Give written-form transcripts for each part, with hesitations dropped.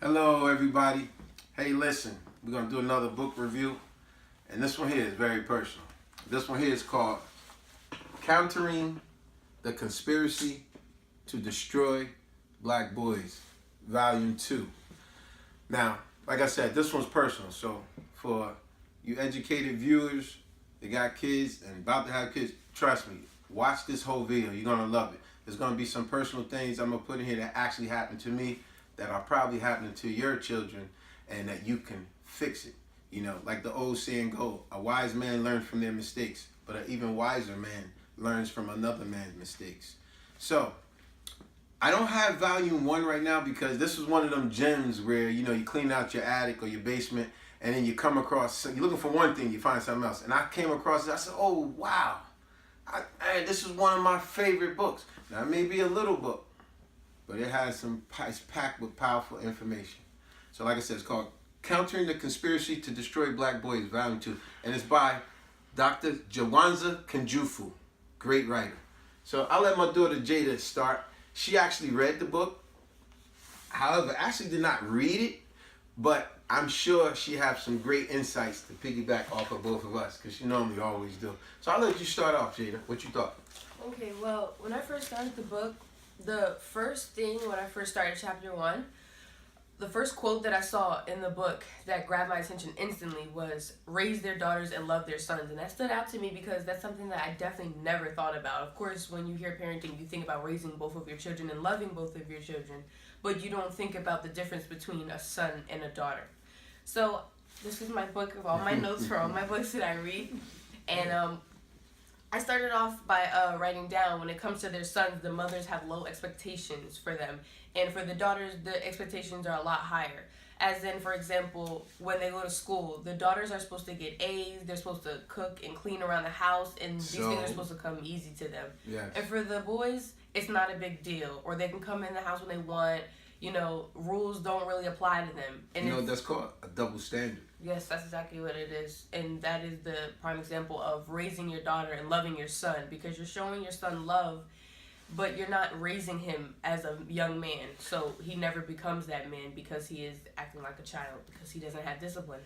Hello, everybody. Hey, listen, we're going to do another book review, and this one here is very personal. This one here is called Countering the Conspiracy to Destroy Black Boys, Volume 2. Now, like I said, this one's personal, so for you educated viewers that got kids and about to have kids, trust me, watch this whole video. You're going to love it. There's going to be some personal things I'm going to put in here that actually happened to me, that are probably happening to your children, and that you can fix it. You know, like the old saying go, a wise man learns from their mistakes, but an even wiser man learns from another man's mistakes. So, I don't have volume 1 right now because this is one of them gems where, you know, you clean out your attic or your basement and then you come across, you're looking for one thing, you find something else. And I came across it, I said, oh, wow. This is one of my favorite books. Now, it may be a little book, but it's packed with powerful information. So like I said, it's called Countering the Conspiracy to Destroy Black Boys, Volume 2. And it's by Dr. Jawanza Kunjufu, great writer. So I'll let my daughter Jada start. She actually read the book. However, actually did not read it, but I'm sure she has some great insights to piggyback off of both of us, because she normally always do. So I'll let you start off, Jada. What you thought? Okay, well, when I first started the book, the first thing when I first started chapter 1, the first quote that I saw in the book that grabbed my attention instantly was raise their daughters and love their sons. And that stood out to me because that's something that I definitely never thought about. Of course, when you hear parenting, you think about raising both of your children and loving both of your children, but you don't think about the difference between a son and a daughter. So this is my book of all my notes for all my books that I read. And I started off by writing down, when it comes to their sons, the mothers have low expectations for them. And for the daughters, the expectations are a lot higher. As in, for example, when they go to school, the daughters are supposed to get A's, they're supposed to cook and clean around the house, and these things are supposed to come easy to them. Yes. And for the boys, it's not a big deal. Or they can come in the house when they want. You know, rules don't really apply to them. And you know what that's called? A double standard. Yes, that's exactly what it is. And that is the prime example of raising your daughter and loving your son, because you're showing your son love, but you're not raising him as a young man. So he never becomes that man because he is acting like a child, because he doesn't have discipline.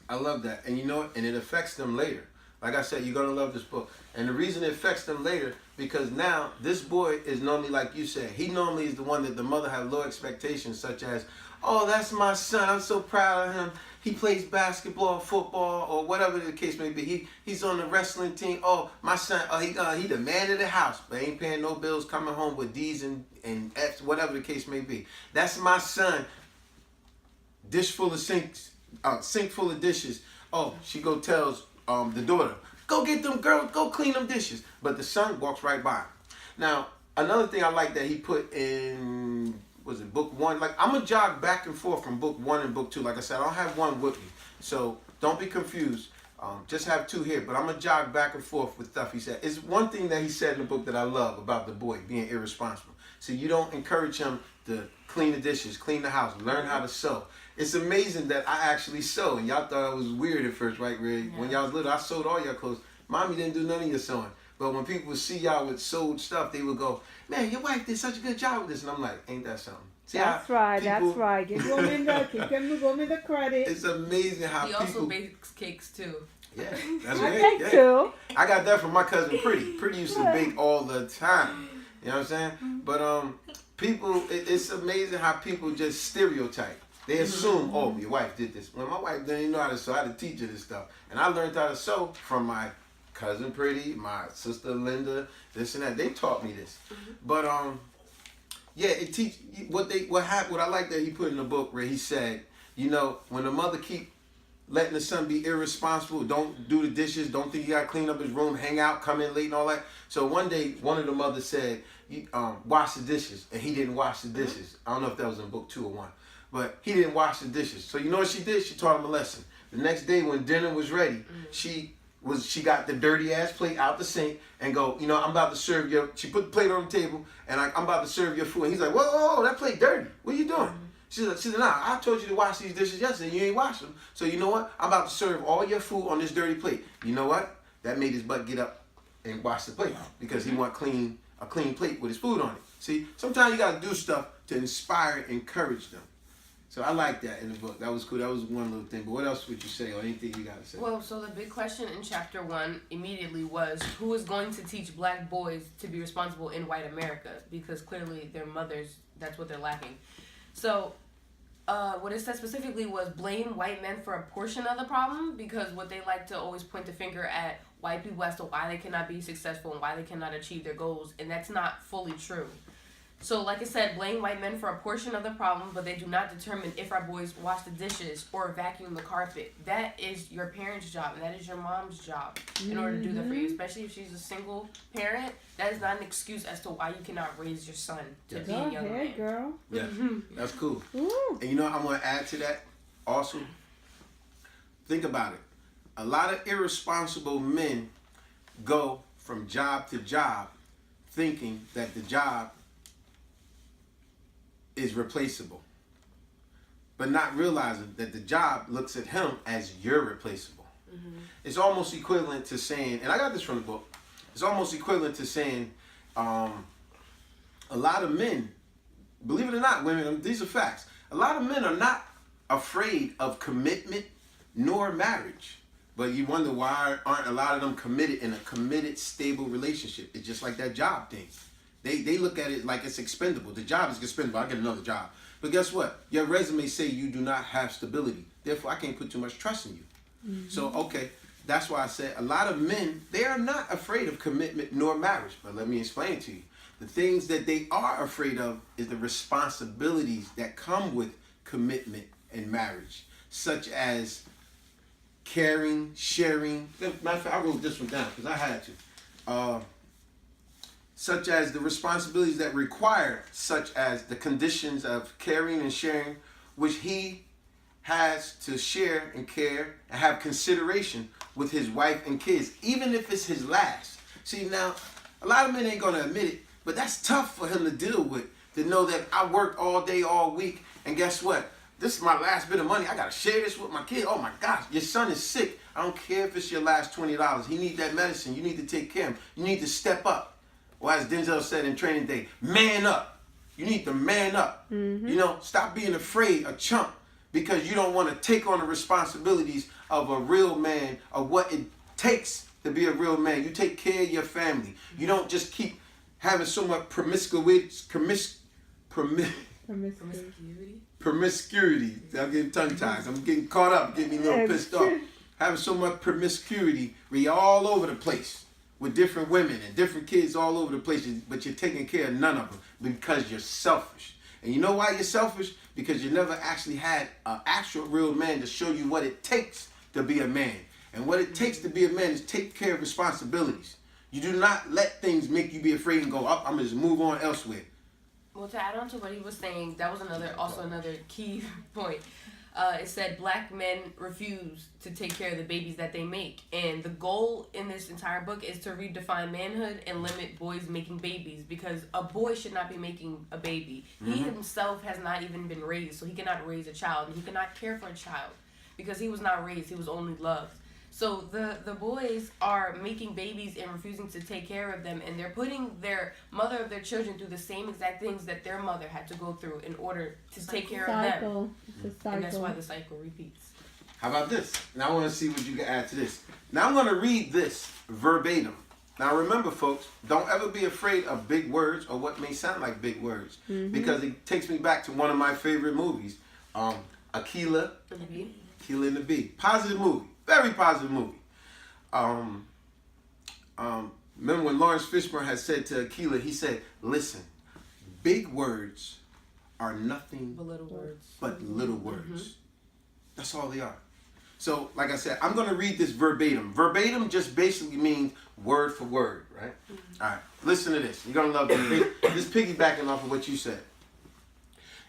I love that. And you know what? And it affects them later. Like I said, you're going to love this book. And the reason it affects them later, because now this boy is normally, like you said, he normally is the one that the mother has low expectations, such as, oh, that's my son, I'm so proud of him. He plays basketball, football, or whatever the case may be. He's on the wrestling team. Oh, my son, he the man of the house, but ain't paying no bills, coming home with D's and F's, whatever the case may be. That's my son. Dish full of sink full of dishes. Oh, she tells the daughter, go get them, girl, go clean them dishes. But the son walks right by. Now, another thing I like that he put in, was it book 1? Like, I'm gonna jog back and forth from book 1 and book 2. Like I said, I don't have 1 with me, so don't be confused. Just have 2 here, but I'm gonna jog back and forth with stuff he said. It's one thing that he said in the book that I love about the boy being irresponsible. So you don't encourage him to clean the dishes, clean the house, learn how to sew. It's amazing that I actually sew, and y'all thought I was weird at first, right, Ray? Yeah. When y'all was little, I sewed all y'all clothes. Mommy didn't do none of your sewing. But when people would see y'all with sewed stuff, they would go, man, your wife did such a good job with this. And I'm like, ain't that something? See that's right, that's right. Give women the credit. It's amazing how he also bakes cakes too. Yeah, that's I right. bake too. I got that from my cousin Pretty. Pretty used to bake all the time. You know what I'm saying? But people, it's amazing how people just stereotype. They assume, oh, your wife did this. When my wife didn't know how to sew, I had to teach her this stuff. And I learned how to sew from my cousin Pretty, my sister Linda, this and that. They taught me this. But yeah, it teach what I like that he put in the book where he said, you know, when the mother keep letting the son be irresponsible, don't do the dishes, don't think he got to clean up his room, hang out, come in late and all that. So one day, one of the mothers said, wash the dishes, and he didn't wash the dishes. I don't know if that was in book 2 or 1, but he didn't wash the dishes. So you know what she did? She taught him a lesson. The next day when dinner was ready, she got the dirty ass plate out the sink and go, you know, I'm about to serve your, she put the plate on the table and I'm about to serve your food. And he's like, whoa, that plate dirty. What are you doing? She said, nah, I told you to wash these dishes yesterday. You ain't washed them. So you know what? I'm about to serve all your food on this dirty plate. You know what? That made his butt get up and wash the plate because he want a clean plate with his food on it. See, sometimes you got to do stuff to inspire and encourage them. So I like that in the book. That was cool. That was one little thing. But what else would you say, or anything you gotta say? Well, so the big question in chapter 1 immediately was who is going to teach black boys to be responsible in white America? Because clearly their mothers, that's what they're lacking. So what it said specifically was blame white men for a portion of the problem, because what they like to always point the finger at white people as to why they cannot be successful and why they cannot achieve their goals, and that's not fully true. So, like I said, blame white men for a portion of the problem, but they do not determine if our boys wash the dishes or vacuum the carpet. That is your parents' job, and that is your mom's job in order to do that for you, especially if she's a single parent. That is not an excuse as to why you cannot raise your son to be a young man. Girl. Yeah, that's cool. Ooh. And you know what I'm going to add to that also? Think about it. A lot of irresponsible men go from job to job thinking that the job is replaceable, but not realizing that the job looks at him as you're replaceable. It's almost equivalent to saying, and I got this from the book, it's almost equivalent to saying a lot of men, believe it or not, women, these are facts, a lot of men are not afraid of commitment nor marriage. But you wonder why aren't a lot of them committed in a committed, stable relationship. It's just like that job thing. They look at it like it's expendable. The job is expendable. I get another job. But guess what? Your resume say you do not have stability. Therefore, I can't put too much trust in you. So, okay, that's why I said a lot of men, they are not afraid of commitment nor marriage. But let me explain to you. The things that they are afraid of is the responsibilities that come with commitment and marriage, such as caring, sharing. Matter of fact, I wrote this one down because I had to. Such as the responsibilities that require, such as the conditions of caring and sharing, which he has to share and care and have consideration with his wife and kids, even if it's his last. See, now, a lot of men ain't going to admit it, but that's tough for him to deal with, to know that I worked all day, all week, and guess what? This is my last bit of money. I got to share this with my kid. Oh, my gosh, your son is sick. I don't care if it's your last $20. He needs that medicine. You need to take care of him. You need to step up. Or as Denzel said in Training Day, man up. You need to man up. You know, stop being afraid, a chump, because you don't want to take on the responsibilities of a real man, of what it takes to be a real man. You take care of your family. You don't just keep having so much promiscuity. I'm getting tongue-tied. I'm getting caught up, getting me a little pissed off. Having so much promiscuity where you're all over the place with different women and different kids all over the place, but you're taking care of none of them because you're selfish. And you know why you're selfish? Because you never actually had an actual real man to show you what it takes to be a man. And what it takes to be a man is take care of responsibilities. You do not let things make you be afraid and go, I'm going to just move on elsewhere. Well, to add on to what he was saying, that was another key point. It said black men refuse to take care of the babies that they make. And the goal in this entire book is to redefine manhood and limit boys making babies, because a boy should not be making a baby. He himself has not even been raised, so he cannot raise a child. And he cannot care for a child because he was not raised. He was only loved. So the boys are making babies and refusing to take care of them, and they're putting their mother of their children through the same exact things that their mother had to go through in order to take care of them. It's a cycle. And that's why the cycle repeats. How about this? Now I want to see what you can add to this. Now I'm going to read this verbatim. Now remember, folks, don't ever be afraid of big words or what may sound like big words, because it takes me back to one of my favorite movies, Akeelah and the Bee. Positive movie. Very positive movie. Remember when Lawrence Fishburne had said to Akeelah, he said, listen, big words are nothing But little words. but little words. That's all they are. So, like I said, I'm going to read this verbatim. Verbatim just basically means word for word, right? All right, listen to this. You're going to love this. This piggybacking off of what you said.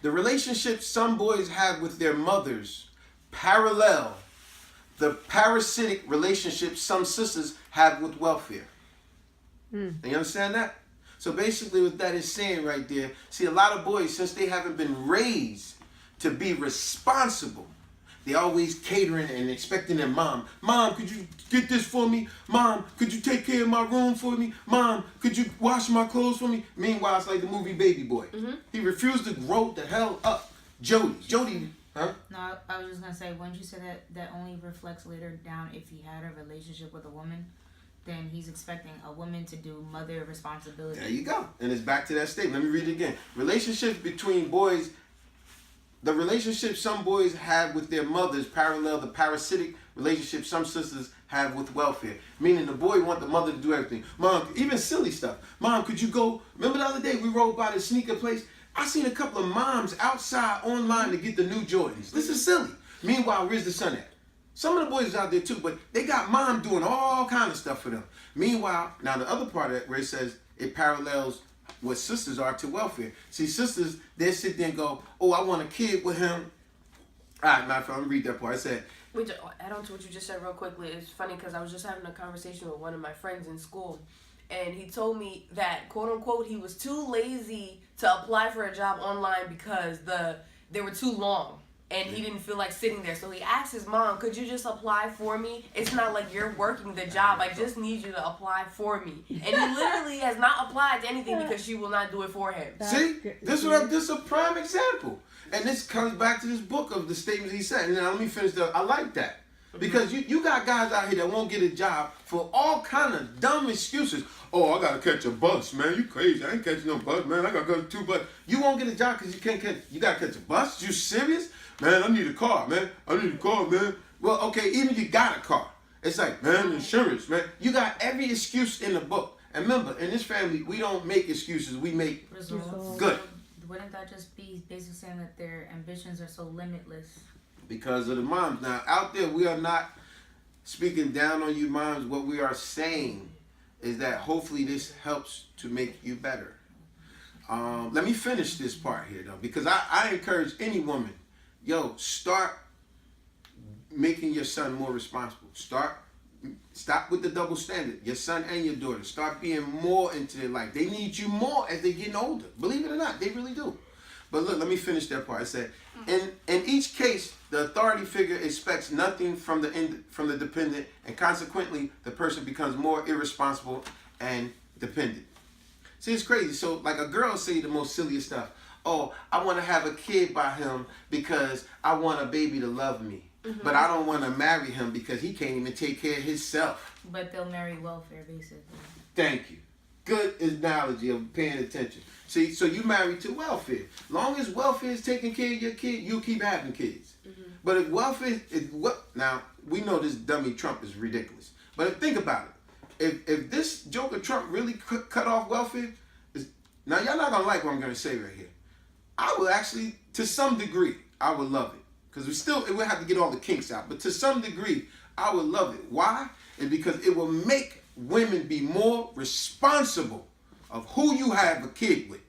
The relationships some boys have with their mothers parallel the parasitic relationships some sisters have with welfare. You understand that? So basically what that is saying right there, see, a lot of boys, since they haven't been raised to be responsible, they always catering and expecting their mom. Mom, could you get this for me? Mom, could you take care of my room for me? Mom, could you wash my clothes for me? Meanwhile, it's like the movie Baby Boy. He refused to grow the hell up. Jody Huh? No, I was just gonna say, once you said that only reflects later down if he had a relationship with a woman, then he's expecting a woman to do mother responsibility. There you go. And it's back to that statement. Let me read it again. Relationships between boys, the relationships some boys have with their mothers parallel the parasitic relationships some sisters have with welfare. Meaning the boy want the mother to do everything. Mom, even silly stuff. Mom, could you go? Remember the other day we rode by the sneaker place? I seen a couple of moms outside online to get the new Jordans. This is silly. Meanwhile, where's the son at? Some of the boys is out there too, but they got mom doing all kind of stuff for them. Meanwhile, now the other part of it where it says it parallels what sisters are to welfare. See, sisters, they sit there and go, oh, I want a kid with him. All right, matter of fact, let me read that part. I said, Wait, add on to what you just said real quickly. It's funny because I was just having a conversation with one of my friends in school, and he told me that, quote unquote, he was too lazy to apply for a job online because they were too long. And he didn't feel like sitting there. So he asked his mom, could you just apply for me? It's not like you're working the job. I just need you to apply for me. And he literally has not applied to anything because she will not do it for him. see, this is a prime example. And this comes back to this book of the statements he said. And now let me finish I like that. Because you got guys out here that won't get a job for all kind of dumb excuses. Oh, I gotta catch a bus, man. You crazy. I ain't catching no bus, man. I gotta go to 2 buses. You won't get a job because you gotta catch a bus? You serious? Man, I need a car, man. I need a car, man. Well, okay, even if you got a car. It's like, man, insurance, man. You got every excuse in the book. And remember, in this family, we don't make excuses. We make Results. good. Wouldn't that just be basically saying that their ambitions are so limitless? Because of the moms. Now, out there, we are not speaking down on you moms. What we are saying is that hopefully this helps to make you better. Let me finish this part here, though, because I encourage any woman, start making your son more responsible. Stop with the double standard. Your son and your daughter. Start being more into their life. They need you more as they're getting older. Believe it or not, they really do. But look, let me finish that part. I said, in each case, the authority figure expects nothing from the dependent, and consequently, the person becomes more irresponsible and dependent. See, it's crazy. So, like a girl say the most silliest stuff. Oh, I want to have a kid by him because I want a baby to love me. Mm-hmm. But I don't want to marry him because he can't even take care of himself. But they'll marry welfare, basically. Thank you. Good analogy of paying attention. See, so you married to welfare. Long as welfare is taking care of your kid, you'll keep having kids. Mm-hmm. But if welfare now we know this dummy Trump is ridiculous. But think about it. If this joker Trump really cut off welfare, now y'all not gonna like what I'm gonna say right here. I will actually, to some degree, I would love it. Because we'll have to get all the kinks out. But to some degree, I would love it. Why? It's because it will make women be more responsible of who you have a kid with.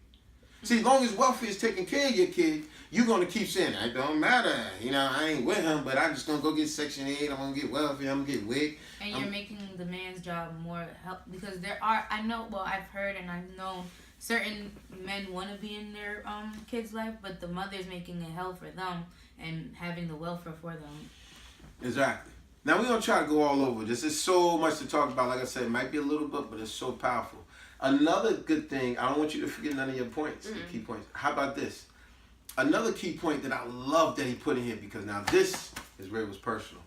See, as long as welfare is taking care of your kid, you're going to keep saying, it don't matter. I ain't with him, but I'm just going to go get Section 8. I'm going to get welfare. I'm going to get WIC. And you're making the man's job more help. Because I've heard and I've known certain men want to be in their kid's life, but the mother's making it hell for them and having the welfare for them. Exactly. Now, we're going to try to go all over this. There's so much to talk about. Like I said, it might be a little bit, but it's so powerful. Another good thing, I don't want you to forget none of your points, the key points. How about this? Another key point that I love that he put in here, because now this is where it was personal.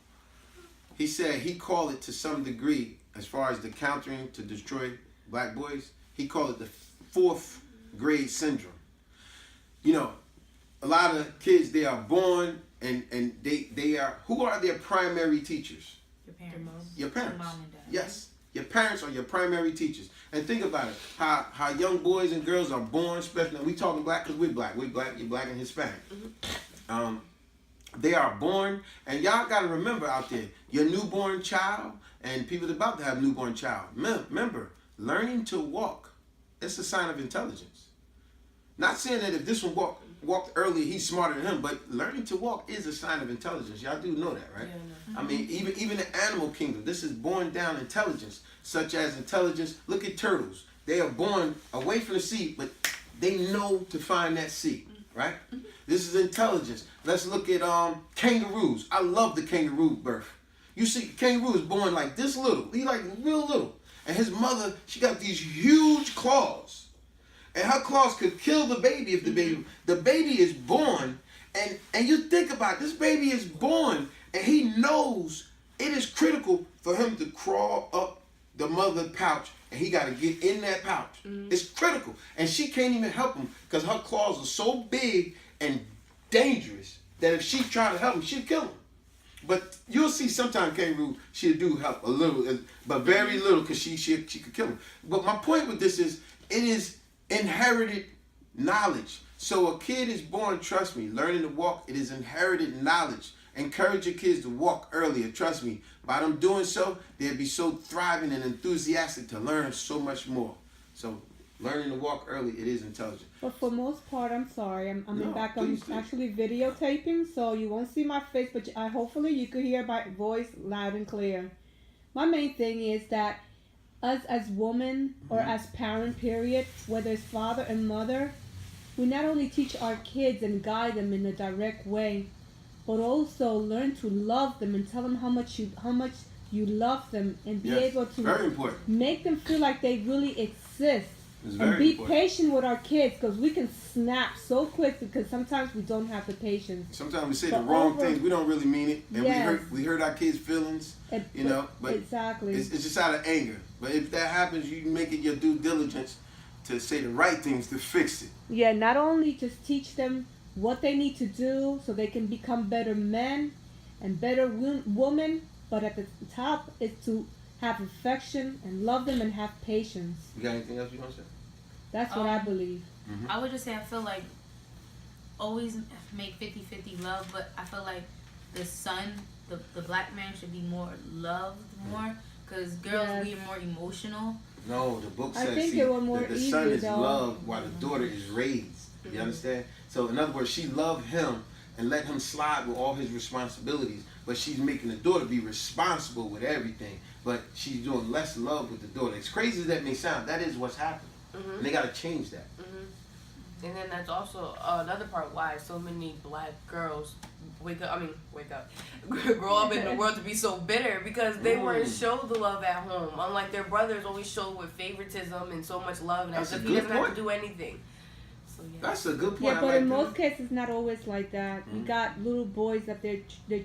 He said he called it to some degree, as far as the countering to destroy black boys, he called it the 4th grade syndrome. A lot of kids, they are born and they are, who are their primary teachers? Your parents. Your parents. Your mom and dad. Yes. Your parents are your primary teachers. And think about it, how young boys and girls are born, especially, we talking black because we're black, you're black and Hispanic. Mm-hmm. They are born, and y'all got to remember out there, your newborn child and people about to have newborn child. Remember, learning to walk, it's a sign of intelligence. Not saying that if this one walked early, he's smarter than him, but learning to walk is a sign of intelligence. Y'all do know that, right? Yeah, no. I mean, even the animal kingdom, this is born down intelligence, such as intelligence. Look at turtles. They are born away from the sea, but they know to find that sea, right? Mm-hmm. This is intelligence. Let's look at kangaroos. I love the kangaroo birth. You see, kangaroo is born like this little. He like real little. And his mother, she got these huge claws. And her claws could kill the baby if the baby is born, And you think about it, this baby is born and he knows it is critical for him to crawl up the mother pouch and he got to get in that pouch. It's critical. And she can't even help him because her claws are so big and dangerous that if she tried to help him, she'd kill him. But you'll see sometimes kangaroo, she'll do help a little, but very little because she could kill him. But my point with this is, it is inherited knowledge. So a kid is born, trust me, learning to walk, it is inherited knowledge. Encourage your kids to walk earlier, trust me. By them doing so, they'll be so thriving and enthusiastic to learn so much more. So learning to walk early, it is intelligent. But for most part, I'm sorry, I'm No, back. please, I'm please. actually videotaping, so you won't see my face, but hopefully you could hear my voice loud and clear. My main thing is that us as women or as parent, period, whether it's father and mother, we not only teach our kids and guide them in a direct way, but also learn to love them and tell them how much you love them and be Yes, able to very important. make them feel like they really exist. It's And very be important. patient with our kids because we can snap so quick because sometimes we don't have the patience. Sometimes we say But the wrong over- things, we don't really mean it, and Yes. we hurt our kids' feelings, you know. But exactly. it's just out of anger. But if that happens, you make it your due diligence to say the right things to fix it. Yeah, not only just teach them what they need to do so they can become better men and better women, but at the top is to have affection and love them and have patience. You got anything else you want to say? That's what I believe. I would just say I feel like always make 50-50 love, but I feel like the son, the black man should be more loved more because girls, Yes. we are more emotional. No, the book I says think see, it was more that the son easy, is though. loved while the daughter is raised. You understand? So in other words, she loved him and let him slide with all his responsibilities, but she's making the daughter be responsible with everything. But she's doing less love with the daughter. As crazy as that may sound, that is what's happening. And they got to change that. And then that's also another part why so many black girls grow up in the world to be so bitter because they weren't showed the love at home. Unlike their brothers, always showed with favoritism and so much love, and That's as a if he good doesn't have point. to do anything. So yeah. That's a good point. Yeah, I but like in that. most cases, not always like that. You got little boys that they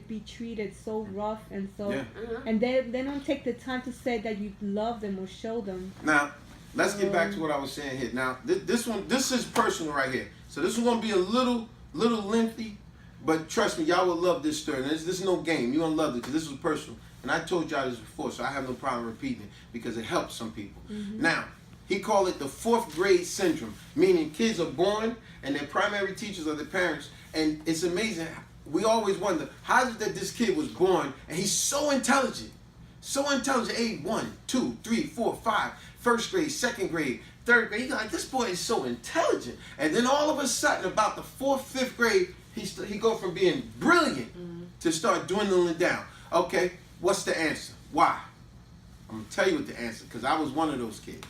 be treated so rough and so, Yeah. and they don't take the time to say that you love them or show them. Now, let's get back to what I was saying here. Now, this is personal right here. So this is gonna be a little lengthy, but trust me, y'all will love this story. This is no game. You're gonna love it because this was personal. And I told y'all this before, so I have no problem repeating it because it helps some people. Now, he called it the 4th grade syndrome, meaning kids are born and their primary teachers are their parents. And it's amazing. We always wonder, how is it that this kid was born and he's so intelligent? So intelligent, age 1, 2, 3, 4, 5, 1st grade, 2nd grade, 3rd grade. You're like, this boy is so intelligent. And then all of a sudden, about the 4th, 5th grade, he go from being brilliant to start dwindling down. Okay, what's the answer? Why? I'm going to tell you what the answer, because I was one of those kids.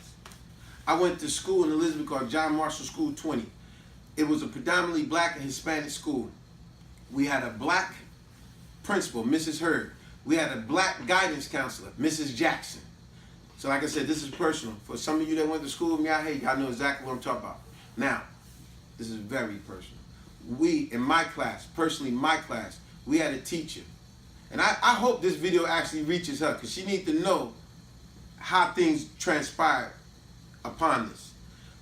I went to school in Elizabeth called John Marshall School 20. It was a predominantly black and Hispanic school. We had a black principal, Mrs. Hurd. We had a black guidance counselor, Mrs. Jackson. So like I said, this is personal. For some of you that went to school with me out here, y'all know exactly what I'm talking about. Now, this is very personal. We, in my class, personally my class, we had a teacher. And I hope this video actually reaches her because she needs to know how things transpired upon this.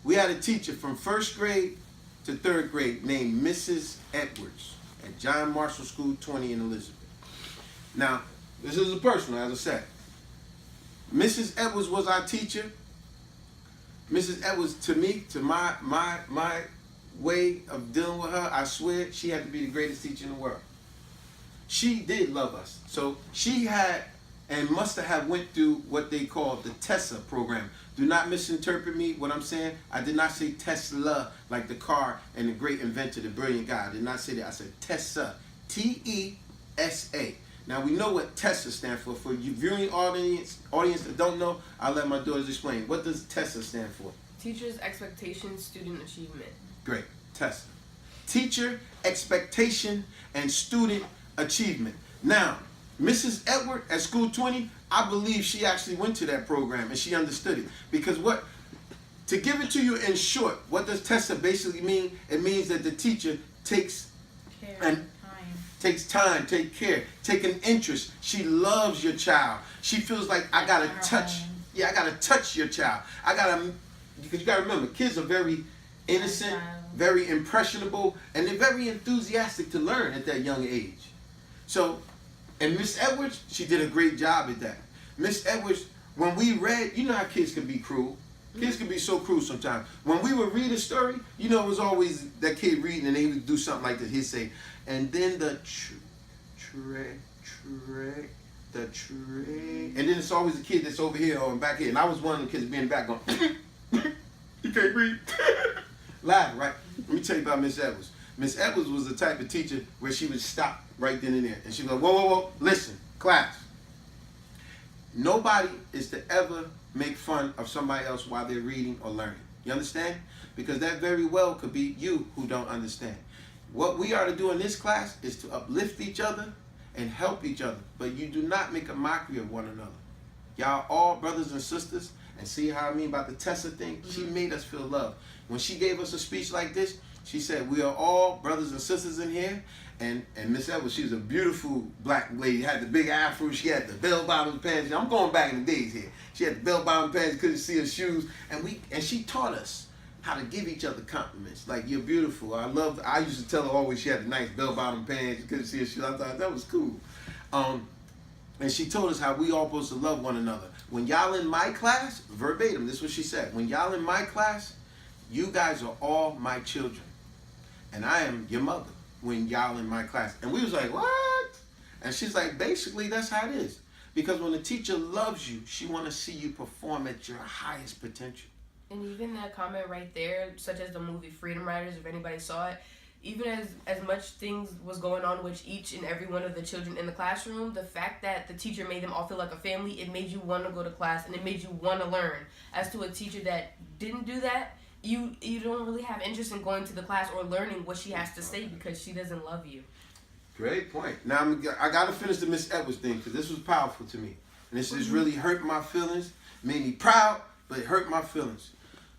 We had a teacher from 1st grade to 3rd grade named Mrs. Edwards at John Marshall School 20 in Elizabeth. Now, this is a personal, as I said. Mrs. Edwards was our teacher. Mrs. Edwards, to me, to my way of dealing with her, I swear she had to be the greatest teacher in the world. She did love us. So she had and must have went through what they call the TESSA program. Do not misinterpret me what I'm saying. I did not say Tesla like the car and the great inventor, the brilliant guy. I did not say that. I said TESSA. T-E-S-A. Now we know what TESSA stands for. For you viewing audience that don't know, I'll let my daughters explain. What does TESSA stand for? Teacher's expectations, student achievement. Great. TESSA. Teacher, expectation, and student achievement. Now, Mrs. Edward at School 20, I believe she actually went to that program and she understood it. Because to give it to you in short, what does TESSA basically mean? It means that the teacher takes care. And Time. takes time, take care, take an interest. She loves your child. She feels like I gotta touch. Yeah, I gotta touch your child. Because you gotta remember, kids are very innocent, very impressionable, and they're very enthusiastic to learn at that young age. So, and Miss Edwards, she did a great job at that. Miss Edwards, when we read, you know how kids can be cruel. Kids can be so cruel sometimes. When we would read a story, you know, it was always that kid reading and he would do something like this. He'd say, and then the and then it's always the kid that's over here or back here. And I was one of the kids being back going, you can't read. Laughing, right? Let me tell you about Miss Edwards. Miss Edwards was the type of teacher where she would stop right then and there. And she'd go, whoa, listen, class. Nobody is to ever make fun of somebody else while they're reading or learning. You understand? Because that very well could be you who don't understand. What we are to do in this class is to uplift each other and help each other. But you do not make a mockery of one another. Y'all all brothers and sisters. And see how I mean about the Tessa thing? Mm-hmm. She made us feel loved. When she gave us a speech like this, she said, we are all brothers and sisters in here. And Miss Edwards, she was a beautiful black lady, had the big afro, she had the bell-bottom pants. I'm going back in the days here. She had the bell-bottom pants, couldn't see her shoes. And she taught us how to give each other compliments. Like, you're beautiful. I used to tell her always she had the nice bell-bottom pants, you couldn't see her shoes. I thought that was cool. And she told us how we all supposed to love one another. When y'all in my class, verbatim, this is what she said. When y'all in my class, you guys are all my children. And I am your mother when y'all in my class. And we was like, what? And she's like, basically, that's how it is. Because when a teacher loves you, she want to see you perform at your highest potential. And even that comment right there, such as the movie Freedom Riders, if anybody saw it, even as much things was going on with each and every one of the children in the classroom, the fact that the teacher made them all feel like a family, it made you want to go to class and it made you want to learn. As to a teacher that didn't do that, you don't really have interest in going to the class or learning what she has to say because she doesn't love you. Great point. Now I got to finish the Miss Edwards thing because this was powerful to me. And this just really hurt my feelings, made me proud, but it hurt my feelings.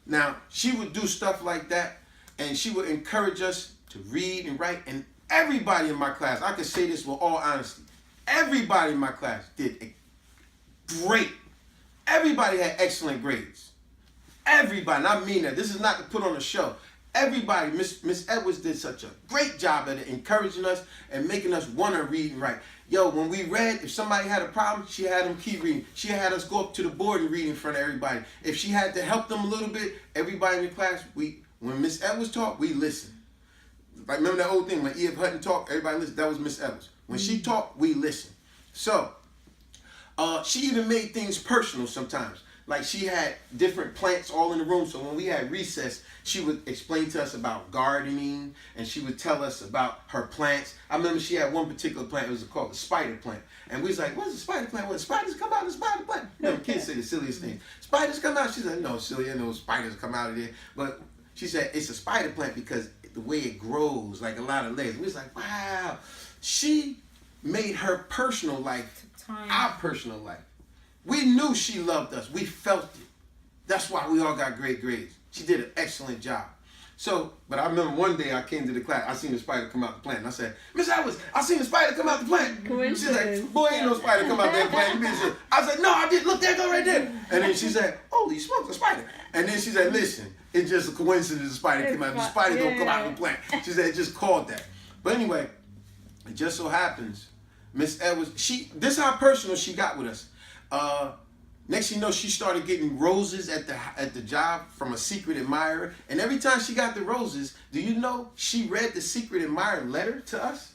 Now, she would do stuff like that and she would encourage us to read and write, and everybody in my class, I can say this with all honesty, everybody in my class did great. Everybody had excellent grades. Everybody, and I mean that. This is not to put on a show. Everybody, Miss Edwards did such a great job at it, encouraging us and making us want to read and write. Yo, when we read, if somebody had a problem, she had them keep reading. She had us go up to the board and read in front of everybody. If she had to help them a little bit, everybody in the class, when Miss Edwards talked, we listened. Like, remember that old thing when E.F. Hutton talked, everybody listened? That was Miss Edwards. When she talked, we listened. So, she even made things personal sometimes. Like, she had different plants all in the room. So when we had recess, she would explain to us about gardening, and she would tell us about her plants. I remember she had one particular plant, it was called the spider plant. And we was like, what's a spider plant? What, spiders come out of the spider plant? You know, kids say the silliest things. Spiders come out? She said, no, silly, I know spiders come out of there. But she said, it's a spider plant because the way it grows, like a lot of legs. We was like, wow. She made her personal life our personal life. We knew she loved us. We felt it. That's why we all got great grades. She did an excellent job. So, but I remember one day I came to the class, I seen the spider come out the plant, and I said, Miss Edwards, I seen the spider come out the plant. She's like, boy, ain't no spider come out that plant. I said, no, I did. Look, there, go right there. And then she said, holy smokes, a spider. And then she said, listen, it's just a coincidence the spider came out. The spider don't come out of the plant. She said, it just called that. But anyway, it just so happens, Miss Edwards, this is how personal she got with us. Next thing you know, she started getting roses at the job from a secret admirer. And every time she got the roses, do you know she read the secret admirer letter to us?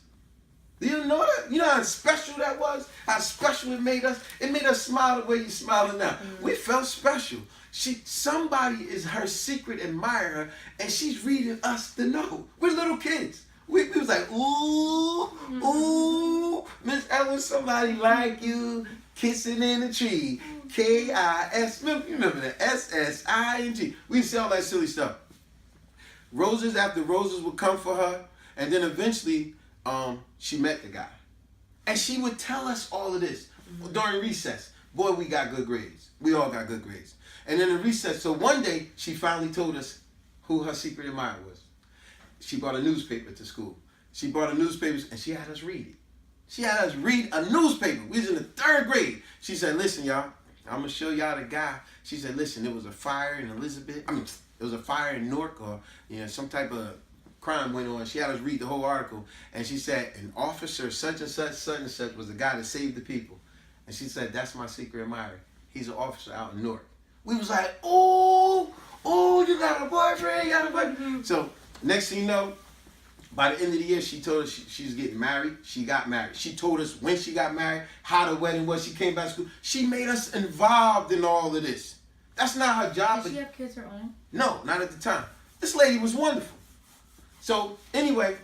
Do you know that? You know how special that was? How special it made us? It made us smile the way you're smiling now. We felt special. Somebody is her secret admirer, and she's reading us the note. We're little kids. We was like, ooh, ooh, Miss Ellen, somebody like you, kissing in the tree. K-I-S, remember that, S-S-I-N-G. We used to say all that silly stuff. Roses after roses would come for her, and then eventually she met the guy. And she would tell us all of this during recess. Boy, we got good grades. We all got good grades. And then in recess, so one day, she finally told us who her secret admirer was. She brought a newspaper to school. She bought a newspaper and she had us read it. She had us read a newspaper. We was in the 3rd grade. She said, listen, y'all, I'm going to show y'all the guy. She said, listen, there was a fire in Elizabeth. There was a fire in Newark, or some type of crime went on. She had us read the whole article. And she said, an officer such and such was the guy that saved the people. And she said, that's my secret admirer. He's an officer out in Newark. We was like, oh, you got a boyfriend, So next thing you know, by the end of the year, she told us she was getting married. She got married. She told us when she got married, how the wedding was. She came back to school. She made us involved in all of this. That's not her job. Did she have kids her own? No, not at the time. This lady was wonderful. So anyway,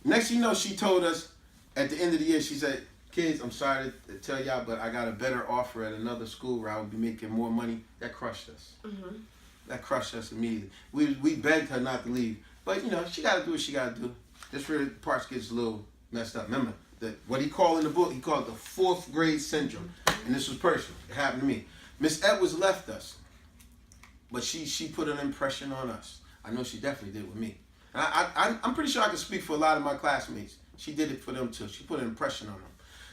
next thing you know, she told us at the end of the year, she said, kids, I'm sorry to tell y'all, but I got a better offer at another school where I would be making more money. That crushed us. Mm-hmm. That crushed us immediately. We begged her not to leave. But, she got to do what she got to do. This really parts gets a little messed up. Remember, what he called in the book, he called it the 4th grade syndrome. And this was personal. It happened to me. Miss Edwards left us. But she put an impression on us. I know she definitely did with me. And I'm pretty sure I can speak for a lot of my classmates. She did it for them too. She put an impression on them.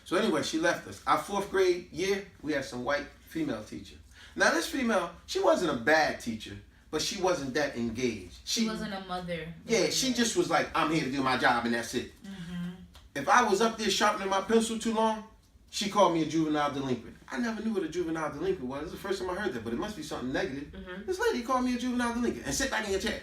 So anyway, she left us. Our 4th grade year, we had some white female teacher. Now this female, she wasn't a bad teacher, but she wasn't that engaged. She wasn't a mother. Yeah, she just was like, I'm here to do my job and that's it. Mm-hmm. If I was up there sharpening my pencil too long, she called me a juvenile delinquent. I never knew what a juvenile delinquent was. This is the first time I heard that, but it must be something negative. Mm-hmm. This lady called me a juvenile delinquent and sit back in your chair.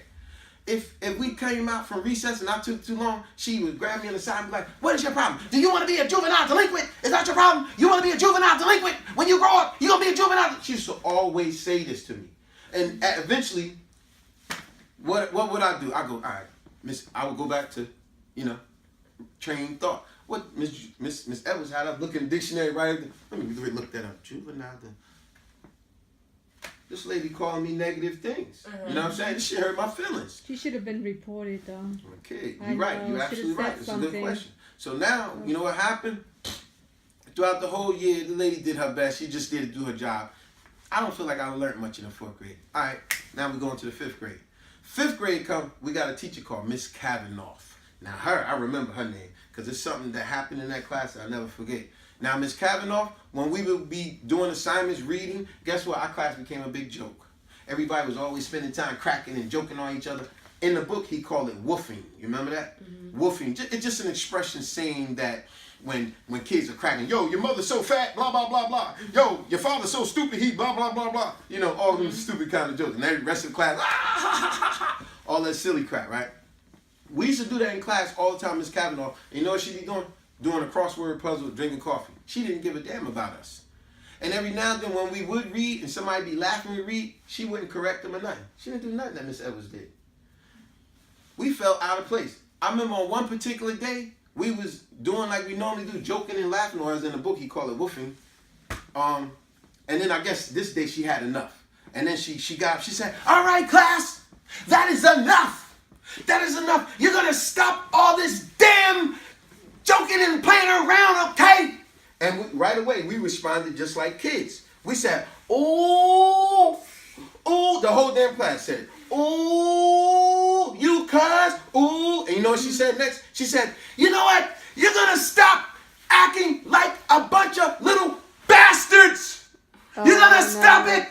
If we came out from recess and I took too long, she would grab me on the side and be like, what is your problem? Do you want to be a juvenile delinquent? Is that your problem? You want to be a juvenile delinquent? When you grow up, you going to be a juvenile? She used to always say this to me. And eventually, what would I do? I go, all right, Miss, I would go back to, trained thought. What Miss Edwards had us look in the dictionary right there. Let me look that up. Juvenile. This lady calling me negative things. Mm-hmm. You know what I'm saying? This shit hurt my feelings. She should have been reported though. Okay, you're right. You're absolutely right. It's a good question. So now, you know what happened? Throughout the whole year, the lady did her best. She just did do her job. I don't feel like I learned much in the 4th grade. All right, now we're going to the 5th grade. 5th grade come, we got a teacher called Miss Kavanaugh. Now I remember her name because it's something that happened in that class that I'll never forget. Now, Miss Kavanaugh, when we would be doing assignments, reading, guess what? Our class became a big joke. Everybody was always spending time cracking and joking on each other. In the book, he called it woofing. You remember that? Mm-hmm. Woofing. It's just an expression saying that when kids are cracking, yo, your mother's so fat, blah, blah, blah, blah. Yo, your father's so stupid, he blah, blah, blah, blah. All those stupid kind of jokes. And the rest of the class, all that silly crap, right? We used to do that in class all the time, Miss Kavanaugh. And you know what she'd be doing? Doing a crossword puzzle, drinking coffee. She didn't give a damn about us. And every now and then when we would read and somebody be laughing we read, she wouldn't correct them or nothing. She didn't do nothing that Miss Edwards did. We felt out of place. I remember on one particular day, we was doing like we normally do, joking and laughing, or as in the book he called it woofing. And then I guess this day she had enough. And then she got up, she said, all right, class, that is enough. That is enough. You're going to stop all this damn joking and playing around, okay? And right away, we responded just like kids. We said, ooh, the whole damn class said, ooh, you cuz, ooh. And you know what she said next? She said, you know what? You're going to stop acting like a bunch of little bastards. You're going to stop it.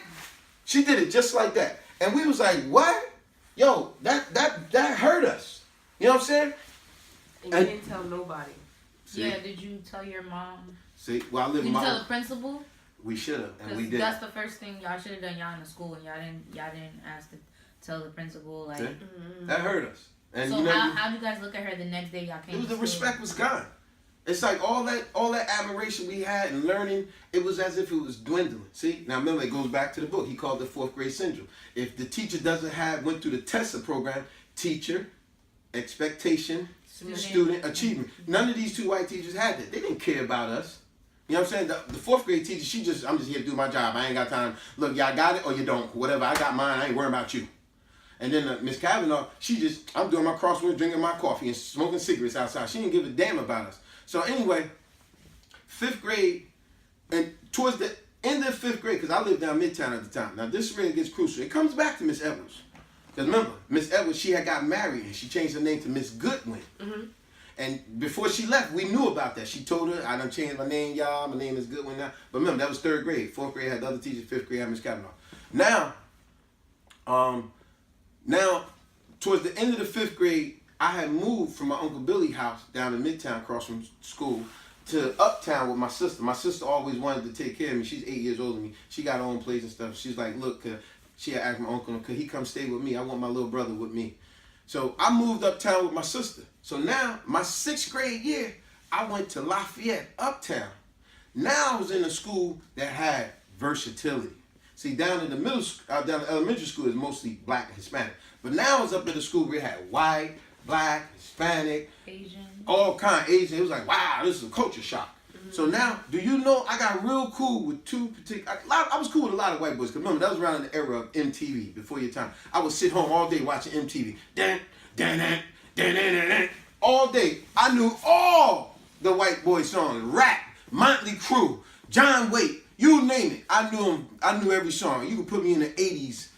She did it just like that. And we was like, what? Yo, that hurt us. You know what I'm saying? And you didn't tell nobody. See? Yeah, did you tell your mom? See, well, I live Did my you tell the principal? We should have, and we did. That's the first thing y'all should have done. Y'all in the school, and y'all didn't ask to tell the principal. Like that hurt us. And so how did you guys look at her the next day y'all came? The respect was gone. It's like all that admiration we had and learning, it was as if it was dwindling. See, now remember, it goes back to the book. He called it the 4th grade syndrome. If the teacher went through the TESSA program, teacher, expectation, student achievement. None of these 2 white teachers had that. They didn't care about us. You know what I'm saying? The 4th grade teacher, I'm just here to do my job. I ain't got time. Look, y'all got it or you don't. Whatever, I got mine. I ain't worrying about you. And then Miss Kavanaugh, I'm doing my crossword, drinking my coffee, and smoking cigarettes outside. She didn't give a damn about us. So anyway, 5th grade, and towards the end of 5th grade, because I lived down Midtown at the time. Now this really gets crucial. It comes back to Miss Edwards. Because remember, Miss Edwards, she had got married, and she changed her name to Miss Goodwin. Mm-hmm. And before she left, we knew about that. She told her, I done changed my name, y'all. My name is Goodwin now. But remember, that was 3rd grade. 4th grade had the other teachers. 5th grade had Miss Kavanaugh. Now, towards the end of the 5th grade, I had moved from my Uncle Billy's house down in Midtown across from school to Uptown with my sister. My sister always wanted to take care of me. She's 8 years older than me. She got her own place and stuff. She's like, look, she had asked my uncle, could he come stay with me? I want my little brother with me. So I moved uptown with my sister. So now, my 6th grade year, I went to Lafayette, Uptown. Now I was in a school that had versatility. See, down in the down in elementary school is mostly black and Hispanic. But now I was up at the school where it had white, black, Hispanic, Asian, all kind of Asian. It was like, wow, this is a culture shock. So now, do you know I got real cool with two particular... I was cool with a lot of white boys. Because remember, that was around the era of MTV, before your time. I would sit home all day watching MTV. All day. I knew all the white boy songs. Rap, Motley Crue, John Waite, you name it. I knew them. I knew every song. You could put me in the 80s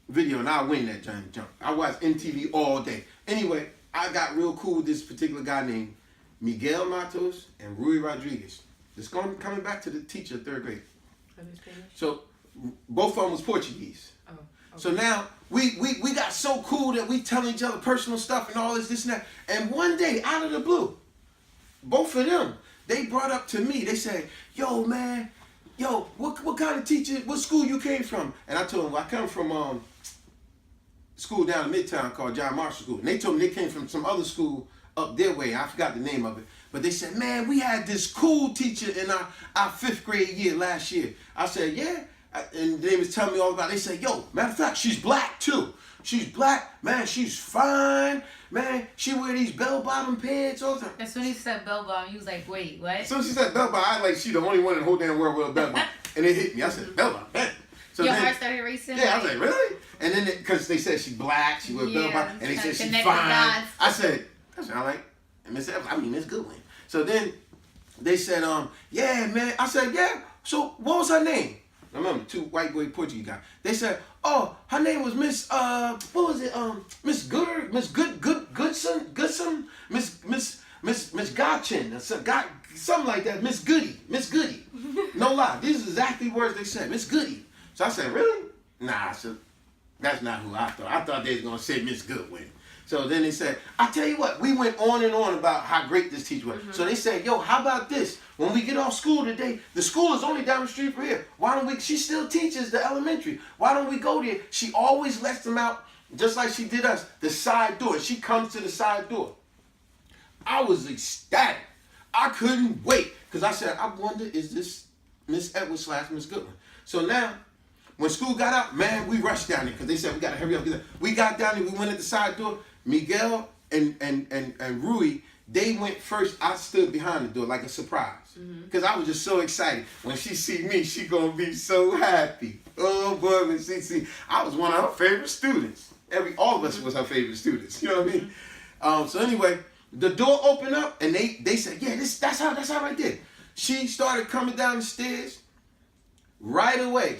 video and I'll win that jump. I watched MTV all day. Anyway, I got real cool with this particular guy named Miguel Matos and Rui Rodriguez. It's coming back to the teacher, 3rd grade. Are they Spanish? So both of them was Portuguese. Oh. Okay. So now we got so cool that we telling each other personal stuff and all this and that. And one day, out of the blue, both of them, they brought up to me, they said, yo man, what kind of teacher, what school you came from? And I told them, well, I come from school down in Midtown called John Marshall School. And they told me they came from some other school up their way. I forgot the name of it. But they said, man, we had this cool teacher in our 5th grade year last year. I said, yeah. And they was telling me all about it. They said, yo, matter of fact, she's black too. She's black, man, she's fine. Man, she wear these bell-bottom pants all the time. as soon as he said bell bottom, he was like, wait, what? As soon as she said bell-bottom, I like, she the only one in the whole damn world with a bell-bottom. And it hit me. I said, bell-bottom, man. So Your then, heart started racing. yeah, I was like, really? And then, because they said she black, she wear Yeah, bell-bottom, and they said she's connect fine. the dots. I said, that's what I like. And Miss Evans, Miss Goodwin. So then they said, yeah, man. I said, yeah. So what was her name? I remember 2 white boy Portuguese guys. They said, oh, her name was Miss what was it? Miss Gooder, Miss Goodson, Miss Gotchin, something like that. Miss Goody. No lie, these are exactly words they said. Miss Goody. So I said, really? Nah, I said, that's not who I thought. I thought they was gonna say Miss Goodwin. So then they said, I tell you what, we went on and on about how great this teacher was. So they said, yo, how about this? When we get off school today, the school is only down the street from here. Why don't we, she still teaches the elementary. Why don't we go there? She always lets them out, just like she did us, the side door. She comes to the side door. I was ecstatic. I couldn't wait. Because I said, I wonder, is this Miss Edwards / Miss Goodwin? So now, when school got out, man, we rushed down there because they said we got to hurry up. We got down there, we went at the side door. Miguel and Rui, they went first. I stood behind the door like a surprise. Because I was just so excited. When she see me, she gonna be so happy. Oh boy, when she see, I was one of her favorite students. All of us was her favorite students. You know what I mean? So anyway, the door opened up and they said, yeah, that's her right there. She started coming down the stairs. Right away,